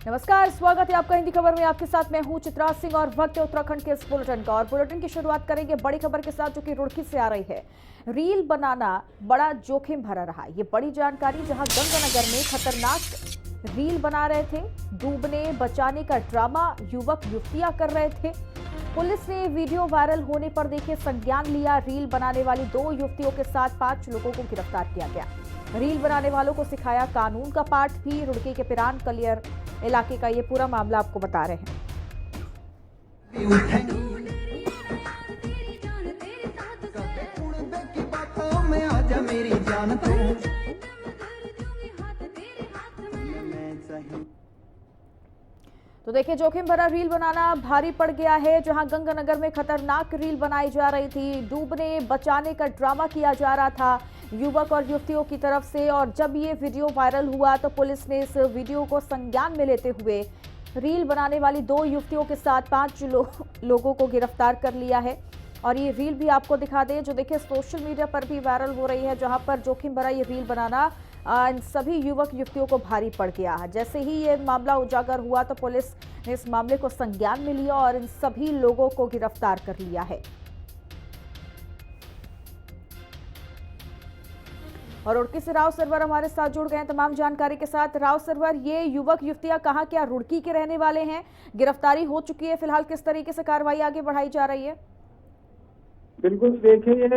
नमस्कार, स्वागत है आपका हिंदी खबर में। आपके साथ मैं हूं चित्रा सिंह और वक्त है उत्तराखंड के इस बुलेटिन का। और बुलेटिन की शुरुआत करेंगे बड़ी खबर के साथ, जो कि रुड़की से आ रही है। रील बनाना बड़ा जोखिम भरा रहा। ये बड़ी जानकारी, जहां गंगानगर में खतरनाक रील बना रहे थे, डूबने बचाने का ड्रामा युवक युवतियां कर रहे थे। पुलिस ने वीडियो वायरल होने पर देखे संज्ञान लिया। रील बनाने वाली 2 युवतियों के साथ 5 लोगों को गिरफ्तार किया गया। रील बनाने वालों को सिखाया कानून का पाठ भी। रुड़की के पिरान कलियर इलाके का ये पूरा मामला आपको बता रहे हैं। तो देखिए, जोखिम भरा रील बनाना भारी पड़ गया है। जहां गंगानगर में खतरनाक रील बनाई जा रही थी, डूबने बचाने का ड्रामा किया जा रहा था युवक और युवतियों की तरफ से। और जब ये वीडियो वायरल हुआ तो पुलिस ने इस वीडियो को संज्ञान में लेते हुए रील बनाने वाली 2 युवतियों के साथ 5 लोगों को गिरफ्तार कर लिया है। और ये रील भी आपको दिखा दें, जो देखिए सोशल मीडिया पर भी वायरल हो रही है, जहां पर जोखिम भरा ये रील बनाना इन सभी युवक युवतियों को भारी पड़ गया। जैसे ही ये मामला उजागर हुआ तो पुलिस ने इस मामले को संज्ञान में लिया और इन सभी लोगों को गिरफ्तार कर लिया है। और रुड़की से राव सरवर हमारे साथ जुड़ गए हैं तमाम जानकारी के साथ। राव सरवर, ये युवक युवतियां कहाँ, क्या रुड़की के रहने वाले हैं? गिरफ्तारी हो चुकी है, फिलहाल किस तरीके से कार्रवाई आगे बढ़ाई जा रही है? बिल्कुल, देखिए ये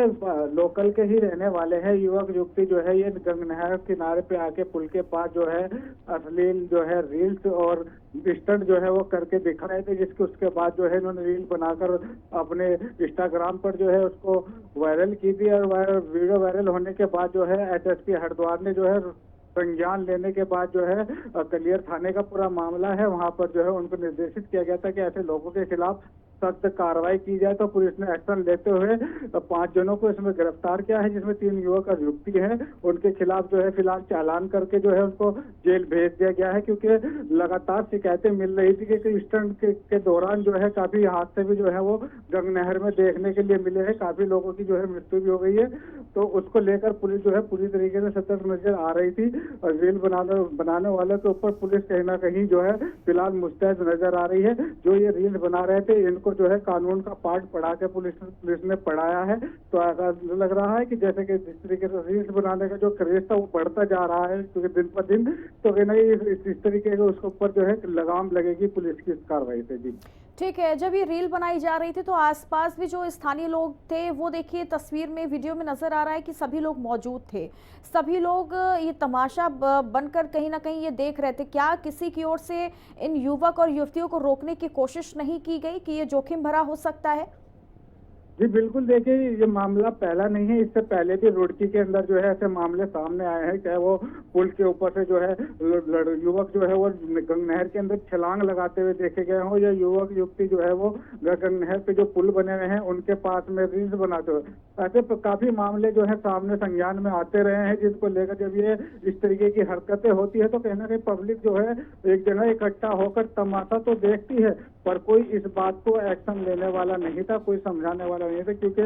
लोकल के ही रहने वाले हैं। युवक युवती जो है ये गंगनहर किनारे पे आके पुल के पास जो है अश्लील जो है रील्स और स्टंट जो है वो करके दिखा रहे थे, जिसके उसके बाद जो है इन्होंने रील बनाकर अपने इंस्टाग्राम पर जो है उसको वायरल की थी। और वीडियो वायरल होने के बाद जो है एसएसपी हरिद्वार ने जो है संज्ञान लेने के बाद जो है कलियर थाने का पूरा मामला है, वहां पर जो है उनको निर्देशित किया गया था कि ऐसे लोगों के खिलाफ सख्त कार्रवाई की जाए। तो पुलिस ने एक्शन लेते हुए 5 जनों को इसमें गिरफ्तार किया है, जिसमें 3 युवक और युवती हैं। उनके खिलाफ जो है फिलहाल चालान करके जो है उनको जेल भेज दिया गया है, क्योंकि लगातार शिकायतें मिल रही थी कि स्टंट के दौरान जो है काफी हादसे भी जो है वो गंगनहर में देखने के लिए मिले हैं। काफी लोगों की जो है मृत्यु भी हो गई है। तो उसको लेकर पुलिस जो है पूरी तरीके से सतर्क नजर आ रही थी। और रील बनाने वालों के ऊपर पुलिस कहीं ना कहीं जो है फिलहाल मुस्तैद नजर आ रही है। जो ये रील बना रहे थे इनको जो है कानून का पाठ पढ़ा के पुलिस ने पढ़ाया है। तो ऐसा लग रहा है कि जैसे कि जिस तरीके से रील्स बनाने का जो क्रेज था वो बढ़ता जा रहा है, क्योंकि दिन पर दिन, तो कहीं ना इस तरीके के उसके ऊपर जो है लगाम लगेगी पुलिस की इस कार्रवाई से। जी ठीक है। जब ये रील बनाई जा रही थी तो आसपास भी जो स्थानीय लोग थे, वो देखिए तस्वीर में वीडियो में नजर आ रहा है कि सभी लोग मौजूद थे। सभी लोग ये तमाशा बनकर कहीं ना कहीं ये देख रहे थे। क्या किसी की ओर से इन युवक और युवतियों को रोकने की कोशिश नहीं की गई कि ये जोखिम भरा हो सकता है? जी बिल्कुल, देखिए ये मामला पहला नहीं है। इससे पहले भी रुड़की के अंदर जो है ऐसे मामले सामने आए हैं, चाहे वो पुल के ऊपर से जो है युवक जो है वो गंगनहर के अंदर छलांग लगाते हुए देखे गए हों, या युवक युवती जो है वो गंगनहर पे जो पुल बने हुए हैं उनके पास में रील्स बनाते हुए। ऐसे काफी मामले जो है सामने संज्ञान में आते रहे हैं, जिनको लेकर जब ये इस तरीके की हरकतें होती है तो कहीं ना कहीं पब्लिक जो है एक जगह इकट्ठा होकर तमाशा तो देखती है, पर कोई इस बात को एक्शन लेने वाला नहीं था, कोई समझाने वाला नहीं था। क्योंकि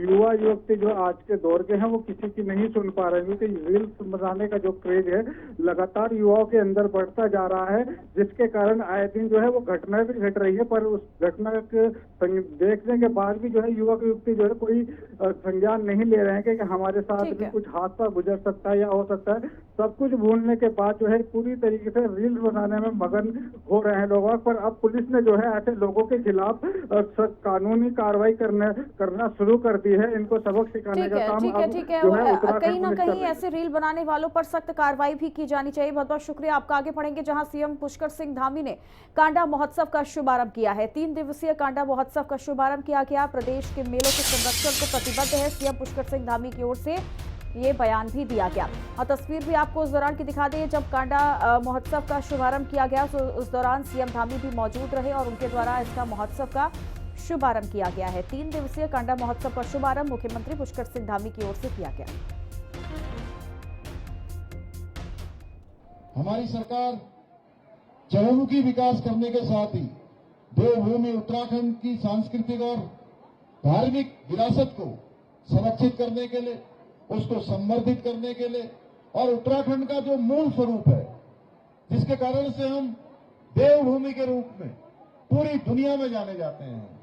युवा युवती जो आज के दौर के हैं वो किसी की नहीं सुन पा रहे, क्योंकि रील्स बनाने का जो क्रेज है लगातार युवाओं के अंदर बढ़ता जा रहा है, जिसके कारण आए दिन जो है वो घटनाएं भी घट रही है। पर उस घटना के देखने के बाद भी जो है युवक युवती जो है कोई संज्ञान नहीं ले रहे हैं कि हमारे साथ भी कुछ हादसा गुजर सकता है या हो सकता है। सब कुछ भूलने के बाद जो है पूरी तरीके से रील्स बनाने में मगन हो रहे हैं लोग। पर अब पुलिस ने जो है ऐसे लोगों के खिलाफ कानूनी कार्रवाई करना शुरू कर दी है। इनको सबक सिखाने का काम ठीक है। और कहीं ना कहीं ऐसे रील बनाने वालों पर सख्त कार्रवाई भी की जानी चाहिए। बहुत बहुत शुक्रिया आपका। आगे बढ़ेंगे, जहां सीएम पुष्कर सिंह धामी ने कांडा महोत्सव का शुभारंभ किया है। 3 दिवसीय कांडा महोत्सव का शुभारंभ किया गया। प्रदेश के मेलों के संरक्षण को प्रतिबद्ध है सीएम पुष्कर सिंह धामी की ओर से, ये बयान भी दिया गया। और तस्वीर भी आपको उस दौरान की दिखा दें जब कांडा महोत्सव का शुभारंभ किया गया, तो उस दौरान सीएम धामी भी मौजूद रहे और उनके द्वारा इसका महोत्सव का शुभारंभ किया गया है। 3 दिवसीय कांडा महोत्सव का शुभारंभ मुख्यमंत्री पुष्कर सिंह धामी की ओर से किया गया। हमारी सरकार चहुमुखी विकास करने के साथ ही देवभूमि उत्तराखंड की सांस्कृतिक और धार्मिक विरासत को संरक्षित करने के लिए, उसको संवर्धित करने के लिए, और उत्तराखंड का जो मूल स्वरूप है जिसके कारण से हम देवभूमि के रूप में पूरी दुनिया में जाने जाते हैं।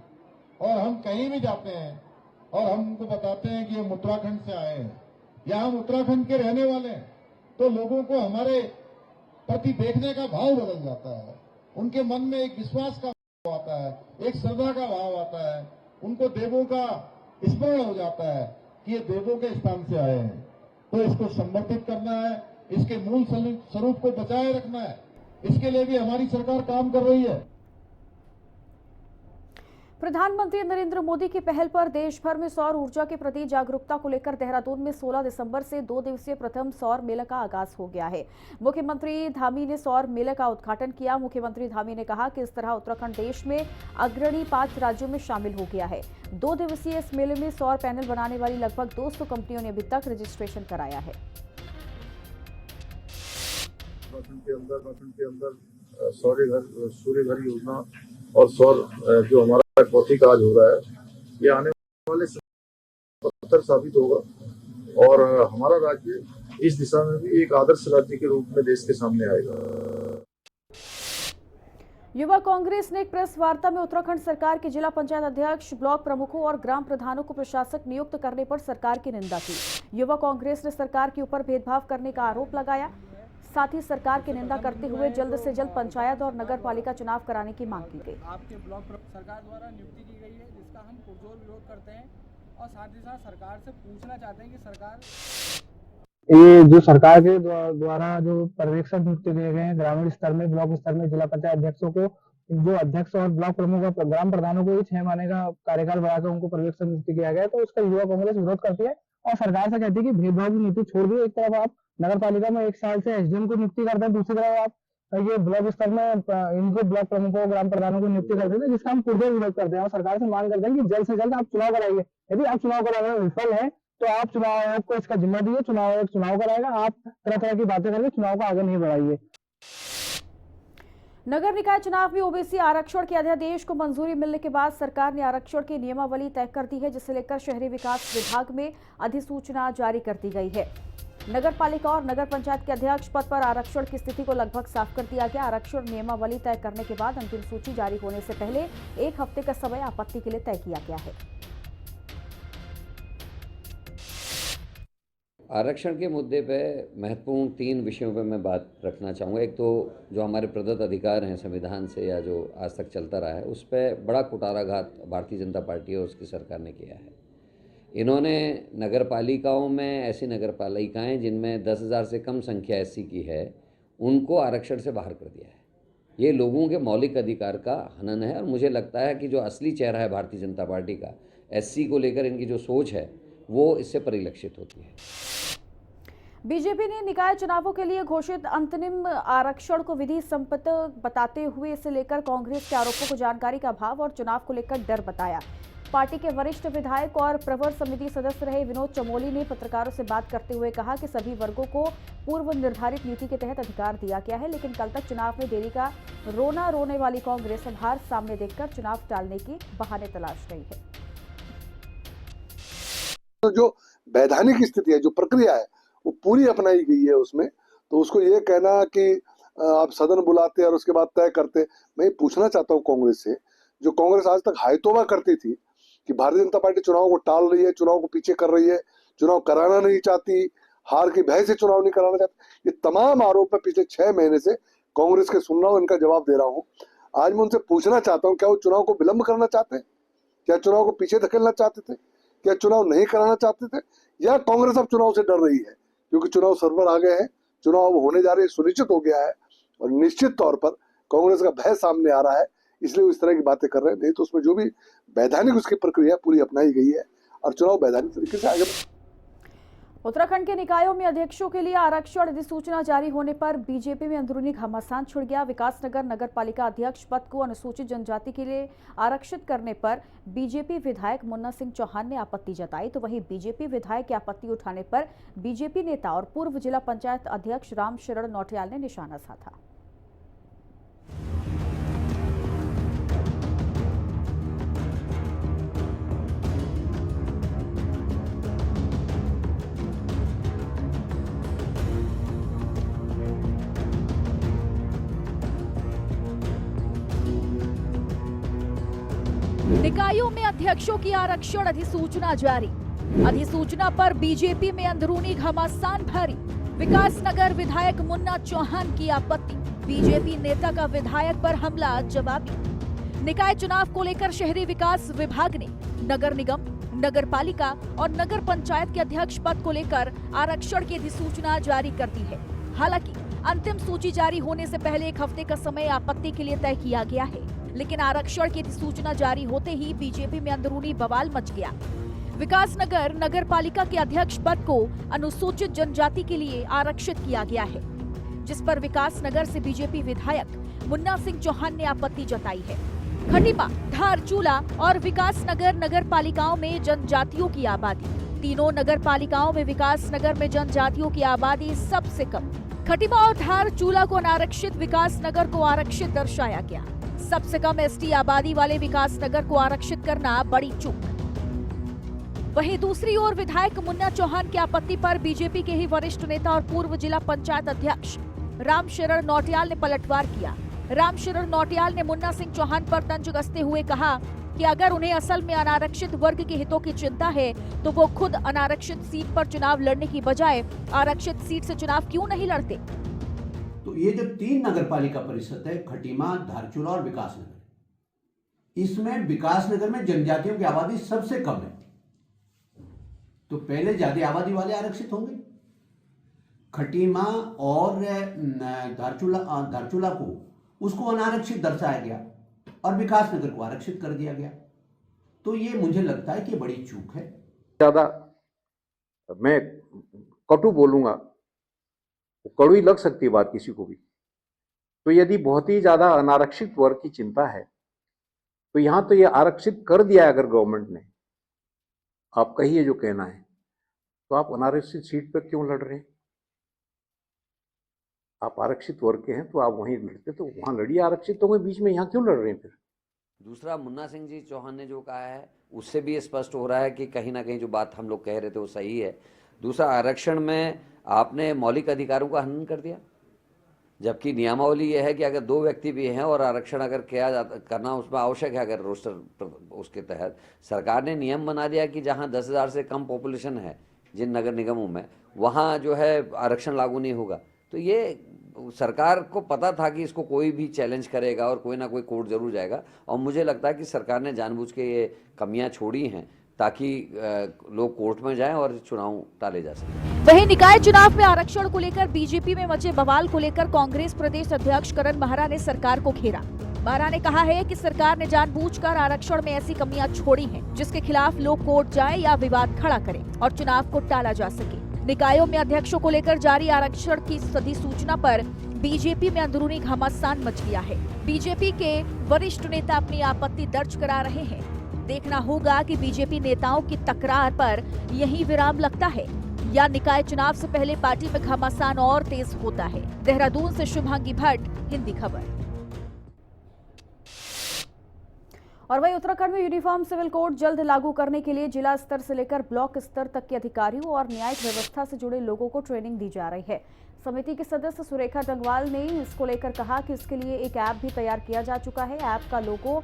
और हम कहीं भी जाते हैं और हम उनको बताते हैं कि हम उत्तराखंड से आए हैं या हम उत्तराखंड के रहने वाले हैं, तो लोगों को हमारे प्रति देखने का भाव बदल जाता है। उनके मन में एक विश्वास का भाव आता है, एक श्रद्धा का भाव आता है, उनको देवों का स्मरण हो जाता है कि ये देवों के स्थान से आए हैं। तो इसको संवर्धित करना है, इसके मूल स्वरूप को बचाए रखना है। इसके लिए भी हमारी सरकार काम कर रही है। प्रधानमंत्री नरेंद्र मोदी की पहल पर देश भर में सौर ऊर्जा के प्रति जागरूकता को लेकर देहरादून में 16 दिसंबर से 2 दिवसीय प्रथम सौर मेला का आगाज हो गया है। मुख्यमंत्री धामी ने सौर मेले का उद्घाटन किया। मुख्यमंत्री धामी ने कहा कि इस तरह उत्तराखंड देश में अग्रणी 5 राज्यों में शामिल हो गया है। 2 दिवसीय इस मेले में सौर पैनल बनाने वाली लगभग 200 कंपनियों ने अभी तक रजिस्ट्रेशन कराया है। उत्तराखंड के अंदर सूर्य घर योजना और सौर जो हमारा भौतिक आज हो रहा है, ये आने वाले पत्थर साबित होगा और हमारा राज्य इस दिशा में भी एक आदर्श राज्य के रूप में देश के सामने आएगा। युवा कांग्रेस ने एक प्रेस वार्ता में उत्तराखंड सरकार के जिला पंचायत अध्यक्ष, ब्लॉक प्रमुखों और ग्राम प्रधानों को प्रशासक नियुक्त करने पर सरकार की निंदा की। युवा कांग्रेस ने सरकार के ऊपर भेदभाव करने का आरोप लगाया। साथ ही सरकार की निंदा करते हुए जल्द से जल्द पंचायत और नगर पालिका चुनाव कराने की मांग की गई। आपके ब्लॉक सरकार द्वारा नियुक्ति की गई है, जिसका हम पुरजोर विरोध करते हैं और साथ ही साथ सरकार से पूछना चाहते हैं कि सरकार ये जो सरकार के द्वारा जो पर्यवेक्षक नियुक्ति दिए गए हैं ग्रामीण स्तर में, ब्लॉक स्तर में जिला पंचायत अध्यक्षों को, जो अध्यक्ष और ब्लॉक प्रमुख और ग्राम प्रधानों को 6 महीने का कार्यकाल बढ़ाकर उनको पर्यवेक्षक नियुक्ति किया गया है, तो उसका युवा कांग्रेस विरोध करती है और सरकार से कहती है कि भेदभाव की नीति छोड़ दी। एक तरफ आप नगर पालिका में 1 साल से एसडीएम को नियुक्ति करते हैं, दूसरी तरफ आप ये ब्लॉक स्तर में इनको ब्लॉक प्रमुखों ग्राम प्रधानों को नियुक्ति करते हैं, जिसका हम पुरजोर विरोध करते हैं और सरकार से मांग करते हैं कि जल्द से जल्द आप चुनाव कराइए। यदि आप चुनाव कराने में विफल है तो आप चुनाव आयोग को इसका जिम्मा दीजिए, चुनाव आयोग चुनाव कराएगा, आप तरह तरह की बातें करके चुनाव को आगे नहीं बढ़ाइए। नगर निकाय चुनाव में ओबीसी आरक्षण के अध्यादेश को मंजूरी मिलने के बाद सरकार ने आरक्षण की नियमावली तय कर दी है, जिसे लेकर शहरी विकास विभाग में अधिसूचना जारी कर दी गई है। नगर पालिका और नगर पंचायत के अध्यक्ष पद पर आरक्षण की स्थिति को लगभग साफ कर दिया गया। आरक्षण नियमावली तय करने के बाद अंतिम सूची जारी होने से पहले 1 हफ्ते का समय आपत्ति के लिए तय किया गया है। आरक्षण के मुद्दे पे महत्वपूर्ण 3 विषयों पे मैं बात रखना चाहूँगा। एक तो जो हमारे प्रदत्त अधिकार हैं संविधान से या जो आज तक चलता रहा है, उस पर बड़ा कुटाराघात भारतीय जनता पार्टी और उसकी सरकार ने किया है। इन्होंने नगर पालिकाओं में ऐसी नगर पालिकाएँ जिनमें 10,000 से कम संख्या एससी की है, उनको आरक्षण से बाहर कर दिया है। ये लोगों के मौलिक अधिकार का हनन है और मुझे लगता है कि जो असली चेहरा है भारतीय जनता पार्टी का, एससी को लेकर इनकी जो सोच है वो इससे परिलक्षित होती है। बीजेपी ने निकाय चुनावों के लिए घोषित अंतरिम आरक्षण को विधि सम्मत बताते हुए इसे लेकर कांग्रेस के आरोपों को जानकारी का अभाव और चुनाव को लेकर डर बताया। पार्टी के वरिष्ठ विधायक और प्रवर समिति सदस्य रहे विनोद चमोली ने पत्रकारों से बात करते हुए कहा कि सभी वर्गों को पूर्व निर्धारित नीति के तहत अधिकार दिया गया है, लेकिन कल तक चुनाव में देरी का रोना रोने वाली कांग्रेस अब हार सामने देखकर चुनाव टालने की बहाने तलाश रही है। तो जो वैधानिक स्थिति है, जो प्रक्रिया है, वो पूरी अपनाई गई है उसमें। तो उसको ये कहना कि आप सदन बुलाते और उसके बाद तय करते, मैं पूछना चाहता हूँ कांग्रेस से, जो कांग्रेस आज तक हायतोबा करती थी कि भारतीय जनता पार्टी चुनाव को टाल रही है, चुनाव को पीछे कर रही है, चुनाव कराना नहीं चाहती, हार की भय से चुनाव नहीं कराना चाहती, ये तमाम आरोप मैं पिछले 6 महीने से कांग्रेस के सुन रहा हूँ, इनका जवाब दे रहा हूँ। आज मैं उनसे पूछना चाहता हूँ, क्या वो चुनाव को विलंब करना चाहते हैं? क्या चुनाव को पीछे धकेलना चाहते थे? क्या चुनाव नहीं कराना चाहते थे? या कांग्रेस अब चुनाव से डर रही है क्योंकि चुनाव सर्वर आ गए हैं, चुनाव अब होने जा रहे हैं, सुनिश्चित हो गया है और निश्चित तौर पर कांग्रेस का भय सामने आ रहा है, इसलिए वो इस तरह की बातें कर रहे हैं। नहीं तो उसमें जो भी वैधानिक उसकी प्रक्रिया पूरी अपनाई गई है और चुनाव वैधानिक तरीके से आगे। उत्तराखंड के निकायों में अध्यक्षों के लिए आरक्षण अधिसूचना जारी होने पर बीजेपी में अंदरूनी घमासान छिड़ गया। विकासनगर नगर पालिका अध्यक्ष पद को अनुसूचित जनजाति के लिए आरक्षित करने पर बीजेपी विधायक मुन्ना सिंह चौहान ने आपत्ति जताई, तो वहीं बीजेपी विधायक की आपत्ति उठाने पर बीजेपी नेता और पूर्व जिला पंचायत अध्यक्ष राम शरण नौटियाल ने निशाना साधा। निकायों में अध्यक्षों की आरक्षण अधिसूचना जारी। अधिसूचना पर बीजेपी में अंदरूनी घमासान भारी। विकासनगर विधायक मुन्ना चौहान की आपत्ति। बीजेपी नेता का विधायक पर हमला जवाबी। निकाय चुनाव को लेकर शहरी विकास विभाग ने नगर निगम, नगर पालिका और नगर पंचायत के अध्यक्ष पद को लेकर आरक्षण की अधिसूचना जारी कर दी है। हालांकि अंतिम सूची जारी होने से पहले 1 हफ्ते का समय आपत्ति के लिए तय किया गया है, लेकिन आरक्षण की अधिसूचना जारी होते ही बीजेपी में अंदरूनी बवाल मच गया। विकासनगर नगर पालिका के अध्यक्ष पद को अनुसूचित जनजाति के लिए आरक्षित किया गया है, जिस पर विकासनगर से बीजेपी विधायक मुन्ना सिंह चौहान ने आपत्ति जताई है। खटीमा, धारचूला और विकासनगर नगर पालिकाओं में जनजातियों की आबादी। तीनों नगर पालिकाओं में विकासनगर में जनजातियों की आबादी सबसे कम। खटीमा और धारचूला को अनारक्षित, विकासनगर को आरक्षित दर्शाया गया। सबसे कम एसटी आबादी वाले विकासनगर को आरक्षित करना बड़ी चूक। वहीं दूसरी ओर विधायक मुन्ना चौहान की आपत्ति पर बीजेपी के ही वरिष्ठ नेता और पूर्व जिला पंचायत अध्यक्ष रामशरण नौटियाल ने पलटवार किया। रामशरण नौटियाल ने मुन्ना सिंह चौहान पर तंज कसते हुए कहा कि अगर उन्हें असल में अनारक्षित वर्ग के हितों की चिंता है तो वो खुद अनारक्षित सीट पर चुनाव लड़ने की बजाय आरक्षित सीट से चुनाव क्यों नहीं लड़ते। तो ये जो 3 नगरपालिका परिषद है, खटीमा, धारचूला और विकासनगर, इसमें विकासनगर में जनजातियों की आबादी सबसे कम है, तो पहले ज्यादा आबादी वाले आरक्षित होंगे। खटीमा और धारचूला को उसको अनारक्षित दर्शाया गया और विकासनगर को आरक्षित कर दिया गया। तो ये मुझे लगता है कि बड़ी चूक है। ज्यादा मैं कटु बोलूंगा, कड़वी लग सकती है बात किसी को भी, तो यदि बहुत ही ज्यादा अनारक्षित वर्ग की चिंता है तो यहां तो ये आरक्षित कर दिया है। अगर गवर्नमेंट ने, आप कहिए जो कहना है, तो आप अनारक्षित सीट पर क्यों लड़ रहे हैं? आप आरक्षित वर्ग के हैं तो आप वहीं लड़ते, तो वहां लड़िए। आरक्षित होंगे बीच में, यहाँ क्यों लड़ रहे हैं फिर? दूसरा, मुन्ना सिंह जी चौहान ने जो कहा है उससे भी स्पष्ट हो रहा है कि कहीं ना कहीं जो बात हम लोग कह रहे थे वो सही है। दूसरा, आरक्षण में आपने मौलिक अधिकारों का हनन कर दिया, जबकि नियमावली यह है कि अगर 2 व्यक्ति भी हैं और आरक्षण अगर करना उसमें आवश्यक है, अगर रोस्टर उसके तहत सरकार ने नियम बना दिया कि जहां 10,000 से कम पॉपुलेशन है जिन नगर निगमों में, वहां जो है आरक्षण लागू नहीं होगा। तो ये सरकार को पता था कि इसको कोई भी चैलेंज करेगा और कोई ना कोई कोर्ट जरूर जाएगा, और मुझे लगता है कि सरकार ने जानबूझ के ये कमियां छोड़ी हैं ताकि लोग कोर्ट में जाएं और चुनाव टाले जा सके। वहीं निकाय चुनाव में आरक्षण को लेकर बीजेपी में मचे बवाल को लेकर कांग्रेस प्रदेश अध्यक्ष करण महरा ने सरकार को घेरा। महरा ने कहा है कि सरकार ने जानबूझकर आरक्षण में ऐसी कमियां छोड़ी हैं जिसके खिलाफ लोग कोर्ट जाएं या विवाद खड़ा करें और चुनाव को टाला जा सके। निकायों में अध्यक्षों को लेकर जारी आरक्षण की अधिसूचना पर बीजेपी में अंदरूनी घमासान मच गया है। बीजेपी के वरिष्ठ नेता अपनी आपत्ति दर्ज करा रहे हैं। देखना होगा कि बीजेपी नेताओं की तकरार पर यही विराम लगता है या निकाय चुनाव से पहले पार्टी में घमासान और तेज होता है। देहरादून से शुभांगी भट्ट, हिंदी खबर। और वहीं उत्तराखंड में यूनिफॉर्म सिविल कोड जल्द लागू करने के लिए जिला स्तर से लेकर ब्लॉक स्तर तक के अधिकारियों और न्यायिक व्यवस्था से जुड़े लोगों को ट्रेनिंग दी जा रही है। समिति के सदस्य सुरेखा डंगवाल ने इसको लेकर कहा कि इसके लिए एक ऐप भी तैयार किया जा चुका है। ऐप का लोगो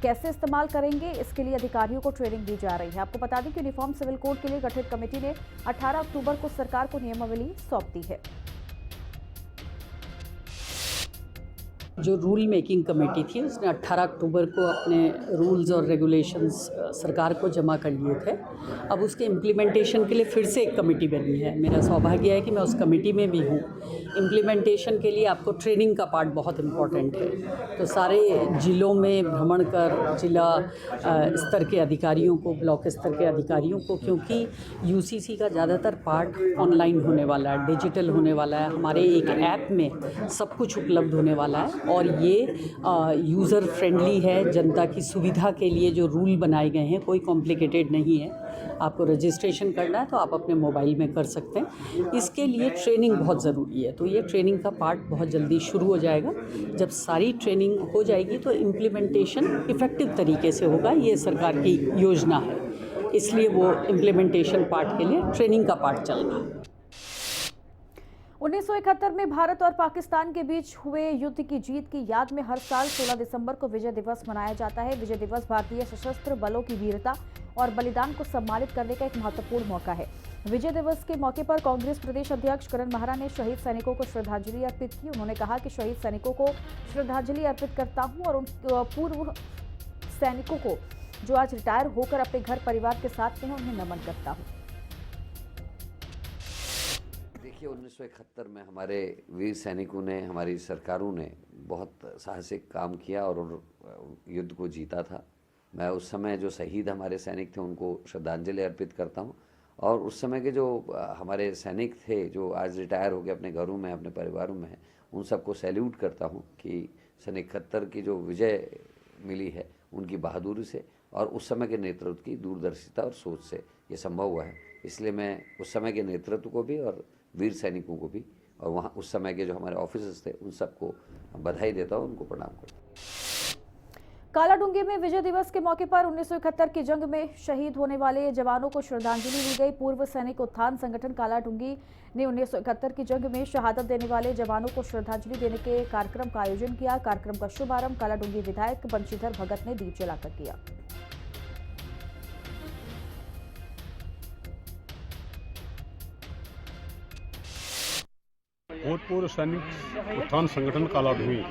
कैसे इस्तेमाल करेंगे, इसके लिए अधिकारियों को ट्रेनिंग दी जा रही है। आपको बता दें कि यूनिफॉर्म सिविल कोड के लिए गठित कमेटी ने 18 अक्टूबर को सरकार को नियमावली सौंप दी है। जो रूल मेकिंग कमेटी थी उसने 18 अक्टूबर को अपने रूल्स और रेगुलेशंस सरकार को जमा कर लिए थे। अब उसके इम्प्लीमेंटेशन के लिए फिर से एक कमेटी बनी है। मेरा सौभाग्य है कि मैं उस कमेटी में भी हूँ। इम्प्लीमेंटेशन के लिए आपको ट्रेनिंग का पार्ट बहुत इम्पॉर्टेंट है, तो सारे जिलों में भ्रमण कर जिला स्तर के अधिकारियों को, ब्लॉक स्तर के अधिकारियों को, क्योंकि यूसीसी का ज़्यादातर पार्ट ऑनलाइन होने वाला है, डिजिटल होने वाला है। हमारे एक ऐप में सब कुछ उपलब्ध होने वाला है और ये यूज़र फ्रेंडली है। जनता की सुविधा के लिए जो रूल बनाए गए हैं कोई कॉम्प्लिकेटेड नहीं है। आपको रजिस्ट्रेशन करना है तो आप अपने मोबाइल में कर सकते हैं। इसके लिए ट्रेनिंग बहुत ज़रूरी है, तो ये ट्रेनिंग का पार्ट बहुत जल्दी शुरू हो जाएगा। जब सारी ट्रेनिंग हो जाएगी तो इम्प्लीमेंटेशन इफ़ेक्टिव तरीके से होगा। ये सरकार की योजना है, इसलिए वो इम्प्लीमेंटेशन पार्ट के लिए ट्रेनिंग का पार्ट चल रहा है। 1971 में भारत और पाकिस्तान के बीच हुए युद्ध की जीत की याद में हर साल 16 दिसंबर को विजय दिवस मनाया जाता है। विजय दिवस भारतीय सशस्त्र बलों की वीरता और बलिदान को सम्मानित करने का एक महत्वपूर्ण मौका है। विजय दिवस के मौके पर कांग्रेस प्रदेश अध्यक्ष करण महारा ने शहीद सैनिकों को श्रद्धांजलि अर्पित की। उन्होंने कहा कि शहीद सैनिकों को श्रद्धांजलि अर्पित करता हूं और उन पूर्व सैनिकों को जो आज रिटायर होकर अपने घर परिवार के साथ हैं उन्हें नमन करता हूं। देखिए 1971 में हमारे वीर सैनिकों ने, हमारी सरकारों ने बहुत साहसिक काम किया और युद्ध को जीता था। मैं उस समय जो शहीद हमारे सैनिक थे उनको श्रद्धांजलि अर्पित करता हूं और उस समय के जो हमारे सैनिक थे जो आज रिटायर हो गए, अपने घरों में, अपने परिवारों में हैं, उन सबको सैल्यूट करता हूं कि सन 71 की जो विजय मिली है उनकी बहादुरी से और उस समय के नेतृत्व की दूरदर्शिता और सोच से ये संभव हुआ है। इसलिए मैं उस समय के नेतृत्व को भी और वीर सैनिकों को भी और वहाँ उस समय के जो हमारे ऑफिसर्स थे उन सबको बधाई देता हूँ, उनको प्रणाम करता हूँ। कालाडूंगी में विजय दिवस के मौके पर 1971 की जंग में शहीद होने वाले जवानों को श्रद्धांजलि दी गई। पूर्व सैनिक उत्थान संगठन कालाडूंगी ने 1971 की जंग में शहादत देने वाले जवानों को श्रद्धांजलि देने के कार्यक्रम का आयोजन किया। कार्यक्रम का शुभारंभ कालाडूंगी विधायक बंशीधर भगत ने दीप जलाकर किया। भूतपूर्व सैनिक उत्थान संगठन कालाडूंगी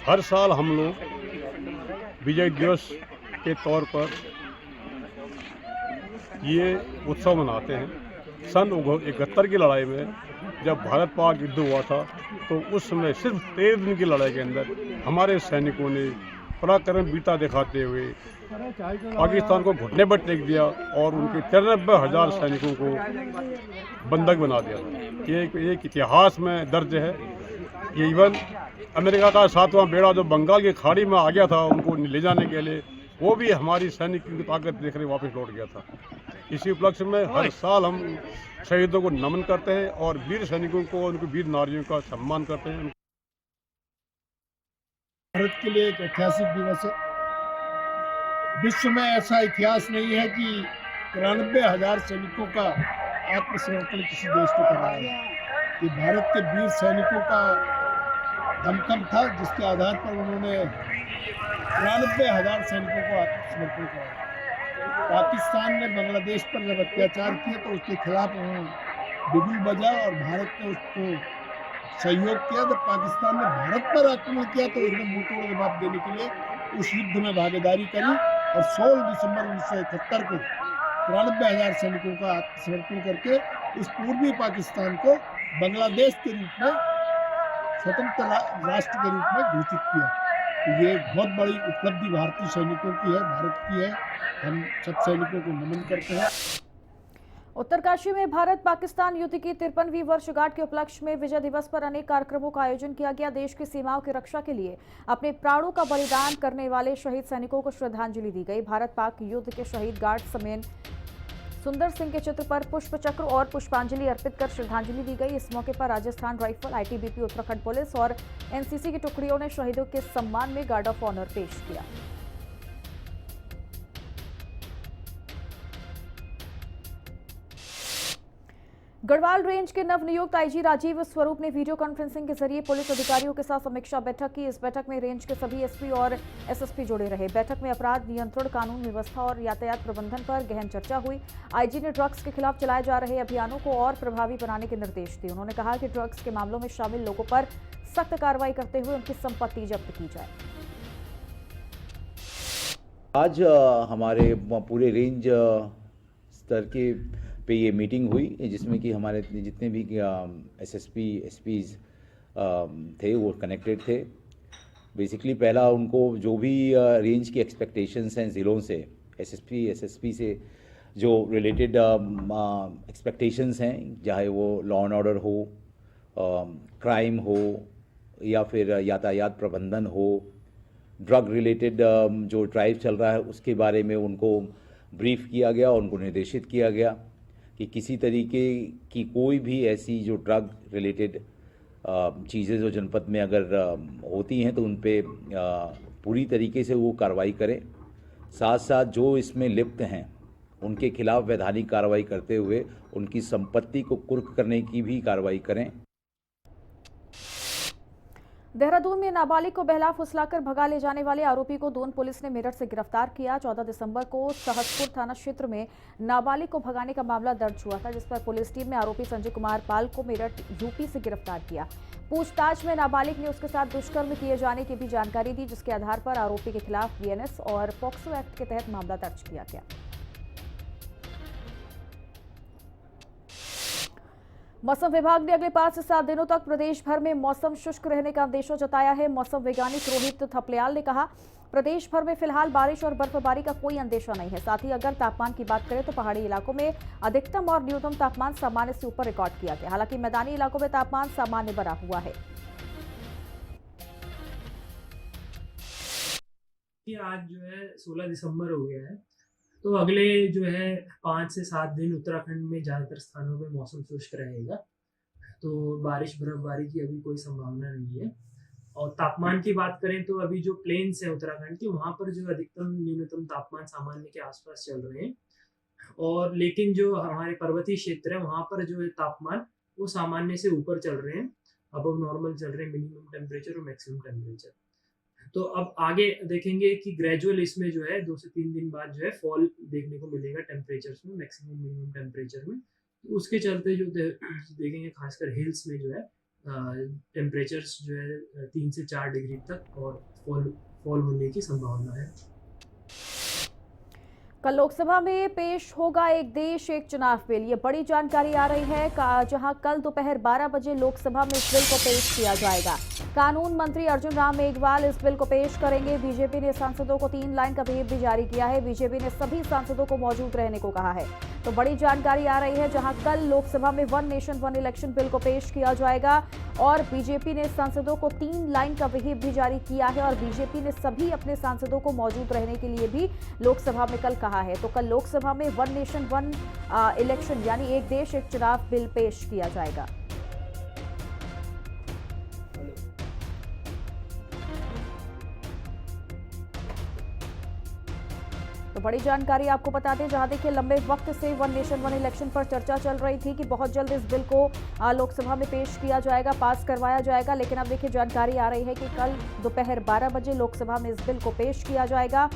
हर साल हम लोग विजय दिवस के तौर पर ये उत्सव मनाते हैं। सन 71 की लड़ाई में जब भारत पाक युद्ध हुआ था तो उस समय सिर्फ 13 दिन की लड़ाई के अंदर हमारे सैनिकों ने पराक्रम वीरता दिखाते हुए पाकिस्तान को घुटने पर टेक दिया और उनके 93,000 सैनिकों को बंधक बना दिया। ये एक इतिहास में दर्ज है। ये इवन अमेरिका का 7वां बेड़ा जो बंगाल की खाड़ी में आ गया था उनको ले जाने के लिए, वो भी हमारी सैनिक की ताकत देखकर वापस लौट गया था। इसी उपलक्ष्य में हर साल हम शहीदों को नमन करते हैं और वीर सैनिकों को, उनकी वीर नारियों का सम्मान करते हैं। भारत के लिए एक ऐतिहासिक दिवस है। विश्व में ऐसा इतिहास नहीं है कि 93,000 सैनिकों का आत्मसमर्पण किसी देश ने कराया है। कि भारत के वीर सैनिकों का दमखम था जिसके आधार पर उन्होंने 93,000 सैनिकों को आत्मसमर्पण कराया। पाकिस्तान ने बांग्लादेश पर जब अत्याचार किया तो उसके खिलाफ बिगुल बजा और भारत ने उसको सहयोग किया। जब पाकिस्तान ने भारत पर आक्रमण किया तो उसने मुंहतोड़ जवाब देने के लिए उस युद्ध में भागीदारी करी और 16 दिसंबर 1971 को 93,000 सैनिकों का आत्मसमर्पण करके उस पूर्वी पाकिस्तान को बांग्लादेश के रूप में स्वतंत्र राष्ट्र के रूप में घोषित किया। तो ये बहुत बड़ी उपलब्धि भारतीय सैनिकों की है, भारत की है। हम सब सैनिकों को नमन करते हैं। उत्तरकाशी में भारत पाकिस्तान युद्ध की 53वीं वर्षगांठ के उपलक्ष्य में विजय दिवस पर अनेक कार्यक्रमों का आयोजन किया गया। देश की सीमाओं की रक्षा के लिए अपने प्राणों का बलिदान करने वाले शहीद सैनिकों को श्रद्धांजलि दी गई। भारत पाक युद्ध के शहीद गार्ड समेत सुंदर सिंह के चित्र पर पुष्प चक्र और पुष्पांजलि अर्पित कर श्रद्धांजलि दी गई। इस मौके पर Rajasthan rifle, ITBP, Uttarakhand police और एनसीसी की टुकड़ियों ने शहीदों के सम्मान में गार्ड ऑफ ऑनर पेश किया। गढ़वाल रेंज के नवनियुक्त आईजी राजीव स्वरूप ने वीडियो कॉन्फ्रेंसिंग के जरिए पुलिस अधिकारियों के साथ समीक्षा बैठक की। इस बैठक में रेंज के सभी एसपी और एसएसपी जुड़े रहे। बैठक में अपराध नियंत्रण, कानून व्यवस्था और यातायात प्रबंधन पर गहन चर्चा हुई। आईजी ने ड्रग्स के खिलाफ चलाए जा रहे अभियानों को और प्रभावी बनाने के निर्देश दिए। उन्होंने कहा कि ड्रग्स के मामलों में शामिल लोगों पर सख्त कार्रवाई करते हुए उनकी संपत्ति जब्त की जाए। आज हमारे पूरे रेंज स्तर के पे ये मीटिंग हुई जिसमें कि हमारे जितने भी एसएसपी एसपीज थे वो कनेक्टेड थे। बेसिकली पहला उनको जो भी रेंज की एक्सपेक्टेशंस हैं ज़िलों से, एसएसपी एसएसपी से जो रिलेटेड एक्सपेक्टेशंस हैं, चाहे वो लॉ एंड ऑर्डर हो, क्राइम हो या फिर यातायात प्रबंधन हो, ड्रग रिलेटेड जो ड्राइव चल रहा है उसके बारे में उनको ब्रीफ किया गया और उनको निर्देशित किया गया कि किसी तरीके की कोई भी ऐसी जो ड्रग रिलेटेड चीज़ें जो जनपद में अगर होती हैं तो उन पे पूरी तरीके से वो कार्रवाई करें। साथ साथ जो इसमें लिप्त हैं उनके खिलाफ वैधानिक कार्रवाई करते हुए उनकी संपत्ति को कुर्क करने की भी कार्रवाई करें। देहरादून में नाबालिग को बहला फुसलाकर भगा ले जाने वाले आरोपी को दून पुलिस ने मेरठ से गिरफ्तार किया। 14 दिसंबर को सहसपुर थाना क्षेत्र में नाबालिग को भगाने का मामला दर्ज हुआ था, जिस पर पुलिस टीम ने आरोपी संजय कुमार पाल को मेरठ यूपी से गिरफ्तार किया। पूछताछ में नाबालिग ने उसके साथ दुष्कर्म किए जाने की भी जानकारी दी, जिसके आधार पर आरोपी के खिलाफ बीएनएस और पॉक्सो एक्ट के तहत मामला दर्ज किया गया। मौसम विभाग ने अगले 5 से 7 दिनों तक प्रदेश भर में मौसम शुष्क रहने का अंदेशा जताया है। मौसम वैज्ञानिक रोहित थपलियाल ने कहा, प्रदेश भर में फिलहाल बारिश और बर्फबारी का कोई अंदेशा नहीं है। साथ ही अगर तापमान की बात करें तो पहाड़ी इलाकों में अधिकतम और न्यूनतम तापमान सामान्य से ऊपर रिकॉर्ड किया गया। हालांकि मैदानी इलाकों में तापमान सामान्य बना हुआ है। आज जो है 16 दिसंबर हो गया है, तो अगले जो है 5 से 7 दिन उत्तराखंड में ज़्यादातर स्थानों पे मौसम शुष्क रहेगा। तो बारिश बर्फबारी की अभी कोई संभावना नहीं है। और तापमान की बात करें तो अभी जो प्लेन्स है उत्तराखंड के, वहाँ पर जो अधिकतम न्यूनतम तापमान सामान्य के आसपास चल रहे हैं। और लेकिन जो हमारे पर्वतीय क्षेत्र है वहाँ पर जो है तापमान वो सामान्य से ऊपर चल रहे हैं, अबव नॉर्मल चल रहे हैं मिनिमम टेम्परेचर और मैक्सिमम टेम्परेचर। तो अब आगे देखेंगे कि ग्रेजुअल इसमें जो है 2 से 3 दिन बाद जो है फॉल देखने को मिलेगा टेम्परेचर्स में, मैक्सिमम मिनिमम टेम्परेचर में। तो उसके चलते जो देखेंगे खासकर हिल्स में जो है टेम्परेचर्स जो है 3 से 4 डिग्री तक और फॉल होने की संभावना है। कल लोकसभा में पेश होगा एक देश एक चुनाव बिल। ये बड़ी जानकारी आ रही है, जहां कल दोपहर 12 बजे लोकसभा में इस बिल को पेश किया जाएगा। कानून मंत्री अर्जुन राम मेघवाल इस बिल को पेश करेंगे। बीजेपी ने सांसदों को 3 लाइन का व्हिप भी जारी किया है। बीजेपी ने सभी सांसदों को मौजूद रहने को कहा है। तो बड़ी जानकारी आ रही है, जहां कल लोकसभा में 1 नेशन 1 इलेक्शन बिल को पेश किया जाएगा और बीजेपी ने सांसदों को 3 लाइन का व्हिप भी जारी किया है और बीजेपी ने सभी अपने सांसदों को मौजूद रहने के लिए भी लोकसभा में कल कहा है। तो कल लोकसभा में 1 नेशन 1 इलेक्शन यानी एक देश एक चुनाव बिल पेश किया जाएगा। तो बड़ी जानकारी आपको बता दें, जहां देखिए लंबे वक्त से 1 नेशन 1 इलेक्शन पर चर्चा चल रही थी कि बहुत जल्द इस बिल को लोकसभा में पेश किया जाएगा, पास करवाया जाएगा। लेकिन अब देखिए जानकारी आ रही है कि कल दोपहर 12 बजे लोकसभा में इस बिल को पेश किया जाएगा।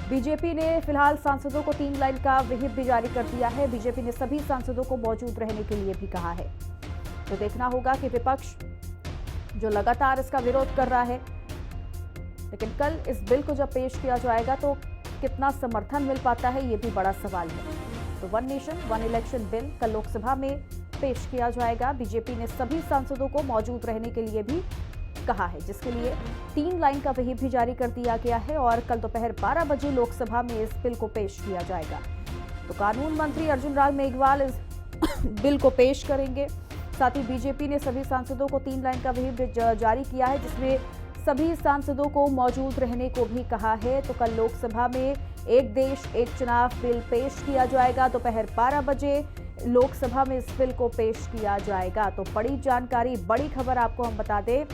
बीजेपी ने फिलहाल सांसदों को 3 लाइन का व्हिप भी जारी कर दिया है। बीजेपी ने सभी सांसदों को मौजूद रहने के लिए भी कहा है। तो देखना होगा कि विपक्ष जो लगातार इसका विरोध कर रहा है, लेकिन कल इस बिल को जब पेश किया जाएगा तो कितना समर्थन मिल पाता है, ये भी बड़ा सवाल है। तो 1 नेशन 1 इलेक्शन बिल कल लोकसभा में पेश किया जाएगा। बीजेपी ने सभी सांसदों को मौजूद रहने के लिए भी कहा है, जिसके लिए 3 लाइन का व्हिप भी जारी कर दिया गया है और कल दोपहर 12 बजे लोकसभा में इस बिल को पेश किया जाएगा। तो कानून मंत्री अर्जुन राम मेघवाल इस बिल को पेश करेंगे। साथ ही बीजेपी ने सभी सांसदों को 3 लाइन का व्हिप जारी किया है, जिसमें सभी सांसदों को मौजूद रहने को भी कहा है। तो कल लोकसभा में एक देश एक चुनाव बिल पेश किया जाएगा। दोपहर 12 बजे लोकसभा में इस बिल को पेश किया जाएगा। तो बड़ी जानकारी, बड़ी खबर आपको हम बता दें,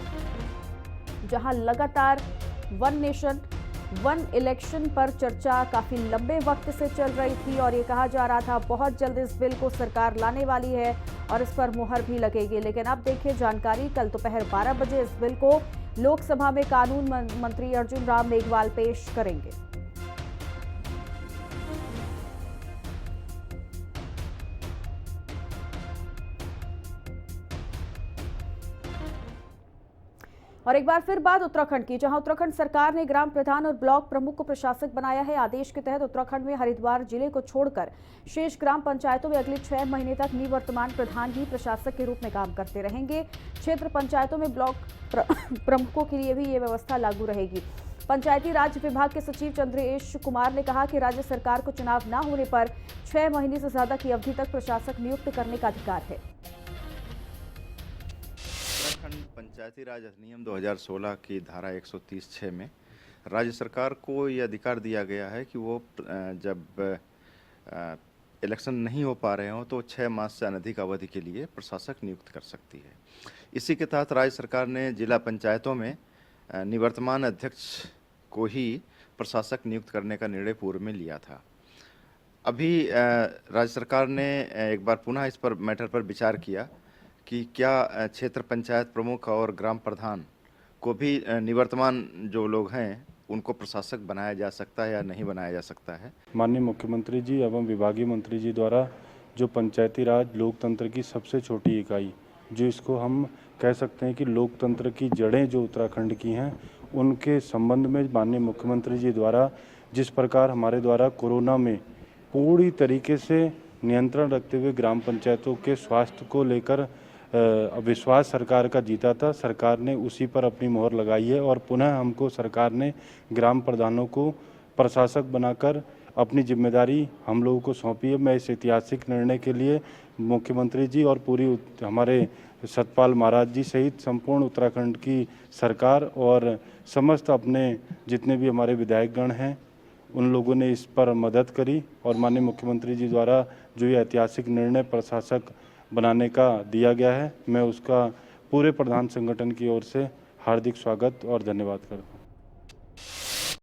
जहां लगातार 1 नेशन 1 इलेक्शन पर चर्चा काफी लंबे वक्त से चल रही थी और ये कहा जा रहा था बहुत जल्द इस बिल को सरकार लाने वाली है और इस पर मुहर भी लगेगी। लेकिन अब देखिए जानकारी, कल दोपहर 12 बजे इस बिल को लोकसभा में कानून मंत्री अर्जुन राम मेघवाल पेश करेंगे। और एक बार फिर बात उत्तराखंड की, जहां उत्तराखंड सरकार ने ग्राम प्रधान और ब्लॉक प्रमुख को प्रशासक बनाया है। आदेश के तहत उत्तराखंड में हरिद्वार जिले को छोड़कर शेष ग्राम पंचायतों में अगले 6 महीने तक निवर्तमान प्रधान ही प्रशासक के रूप में काम करते रहेंगे। क्षेत्र पंचायतों में ब्लॉक प्रमुखों के लिए भी ये व्यवस्था लागू रहेगी। पंचायती राज विभाग के सचिव चंद्रेश कुमार ने कहा कि राज्य सरकार को चुनाव न होने पर 6 महीने से ज्यादा की अवधि तक प्रशासक नियुक्त करने का अधिकार है। उत्तराखंड पंचायती राज अधिनियम 2016 की धारा 130(6) में राज्य सरकार को ये अधिकार दिया गया है कि वो जब इलेक्शन नहीं हो पा रहे हों तो 6 मास से अनधिक अवधि के लिए प्रशासक नियुक्त कर सकती है। इसी के तहत राज्य सरकार ने जिला पंचायतों में निवर्तमान अध्यक्ष को ही प्रशासक नियुक्त करने का निर्णय पूर्व में लिया था। अभी राज्य सरकार ने एक बार पुनः इस पर मैटर पर विचार किया कि क्या क्षेत्र पंचायत प्रमुख और ग्राम प्रधान को भी निवर्तमान जो लोग हैं उनको प्रशासक बनाया जा सकता है या नहीं बनाया जा सकता है। माननीय मुख्यमंत्री जी एवं विभागीय मंत्री जी द्वारा जो पंचायती राज लोकतंत्र की सबसे छोटी इकाई, जो इसको हम कह सकते हैं कि लोकतंत्र की जड़ें जो उत्तराखंड की हैं, उनके संबंध में माननीय मुख्यमंत्री जी द्वारा जिस प्रकार हमारे द्वारा कोरोना में पूरी तरीके से नियंत्रण रखते हुए ग्राम पंचायतों के स्वास्थ्य को लेकर विश्वास सरकार का जीता था, सरकार ने उसी पर अपनी मोहर लगाई है और पुनः हमको सरकार ने ग्राम प्रधानों को प्रशासक बनाकर अपनी जिम्मेदारी हम लोगों को सौंपी है। मैं इस ऐतिहासिक निर्णय के लिए मुख्यमंत्री जी और पूरी हमारे सतपाल महाराज जी सहित संपूर्ण उत्तराखंड की सरकार और समस्त अपने जितने भी हमारे विधायकगण हैं उन लोगों ने इस पर मदद करी और माननीय मुख्यमंत्री जी द्वारा जो ये ऐतिहासिक निर्णय प्रशासक बनाने का दिया गया है, मैं उसका पूरे प्रधान संगठन की ओर से हार्दिक स्वागत और धन्यवाद करता हूँ।